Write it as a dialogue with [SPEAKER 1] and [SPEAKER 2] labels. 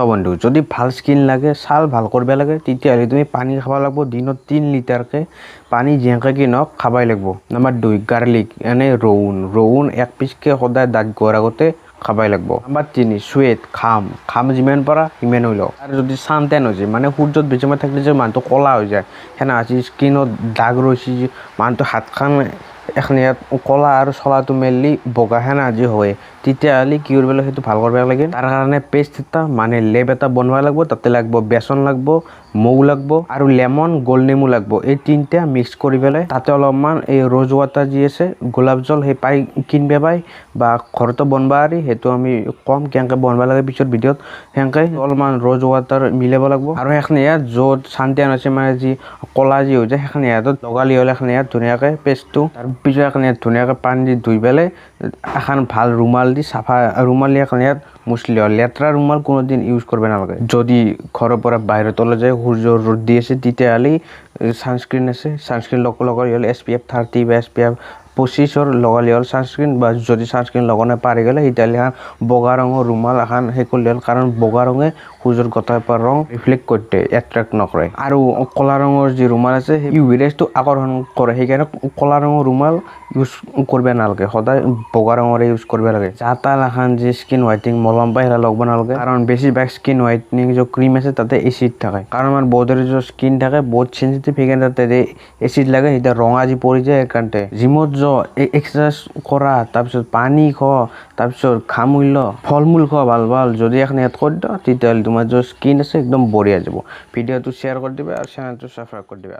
[SPEAKER 1] বন্ধু যদি ভাল স্কিন লাগে ছাল ভাল কৰিব লাগে তেতিয়াহ'লে তুমি পানী খাব লাগিব দিনত 3 লিটাৰকৈ পানী যেনেকৈ কি নহওক খাবই লাগিব। নাম্বাৰ 2 গাৰ্লিক এনে ৰহুন 1 পিচকৈ সদায় দাঁত ঘঁহাৰ আগতে খাবই লাগিব। নাম্বাৰ 3 চুৱেট খাম যিমান পাৰা সিমান হৈ লওক। আৰু যদি ছান টেন হৈছে মানে সূৰ্যত বেছি সময় থাকিলে যে মানুহটো ক'লা হৈ যায় সেনে আজি স্কিনত দাগ ৰৈছে মানুহটো হাতখন এখন ইয়াত ক'লা আৰু চলাটো মেলি বগা হেন আজি হয় তেতিয়াহ'লে কি কৰিব লাগে সেইটো ভাল কৰিব লাগে। তাৰ কাৰণে পেষ্ট এটা মানে লেপ এটা বনাব লাগিব। তাতে লাগিব বেচন লাগিব, মৌ লাগিব আৰু লেমন গোল নেমু লাগিব। এই তিনিটা মিক্স কৰি পেলাই তাতে অলপমান এই ৰ'জ ৱাটাৰ যি আছে গোলাপ জল সেই পাই কিনিব পাই বা ঘৰতো বনাব পাৰি। সেইটো আমি কম কেনেকৈ বনাব লাগে পিছত ভিডিঅ'ত সেনেকৈ অলপমান ৰ'জ ৱাটাৰ মিলাব লাগিব। আৰু সেইখিনি ইয়াত য'ত ছানটেন আছে মানে যি ক'লা যি হৈ যায় সেইখিনি ইয়াত লগালি হ'লে এখন ইয়াত ধুনীয়াকৈ পেষ্টটো তাৰপিছত এখন ইয়াত ধুনীয়াকৈ পানী দি ধুই পেলাই এখন ভাল ৰুমাল দি চাফা ৰুমাল দি এখন ইয়াত মুছলি হ'ল। লেতেৰা ৰুমাল কোনোদিন ইউজ কৰিব নালাগে। যদি ঘৰৰ পৰা বাহিৰত ওলাই যায় সূৰ্যৰ ৰ'দ দি আছে তেতিয়াহ'লে ছানস্ক্ৰীন আছে ছানস্ক্ৰীন লগাই হ'ল SPF 30 বা SPF 25 লগালে হ'ল ছানস্ক্ৰীন। বা যদি ছানস্ক্ৰীন লগাব পাৰি গ'লে তেতিয়াহ'লে এখন বগা ৰঙৰ ৰুমাল এখন সেই কৰিলে হ'ল। কাৰণ বগা ৰঙে সূৰ্যৰ গোটেই পৰা ৰং ৰিফ্লেক্ট কৰি দিয়ে, এট্ৰেক্ট নকৰে। আৰু ক'লা ৰঙৰ যি ৰুমাল আছে সেই UV ৰেজটো আকৰ্ষণ কৰে সেইকাৰণে ক'লা ৰঙৰ ৰুমাল ইউজ কৰিব নালাগে, সদায় বগা ৰঙৰে ইউজ কৰিব লাগে। যাতাল এখন যি স্কিন হোৱাইটনিং মলম পাই সেয়া লগাব নালাগে কাৰণ বেছিভাগ স্কিন হোৱাইটনিং যে ক্ৰীম আছে তাতে এচিড থাকে। কাৰণ আমাৰ বহুতৰে যে স্কিন থাকে বহুত চেঞ্চিটিভ সেইকাৰণে তাতে এচিড লাগে সেইটা ৰঙা যি পৰি যায় সেইকাৰণে জিমত এক্সাৰচাইজ কৰা তাৰপিছত পানী খোৱা তাৰপিছত ঘামুল ফল মূল খোৱা ভাল যদি এখন ইয়াত কৰি দিওঁ তেতিয়াহ'লে তোমাৰ যে স্কিন আছে একদম বঢ়িয়া যাব। ভিডিঅ'টো শ্বেয়াৰ কৰি দিবা আৰু চেনেলটো ছাবস্ক্ৰাইব কৰি দিবা।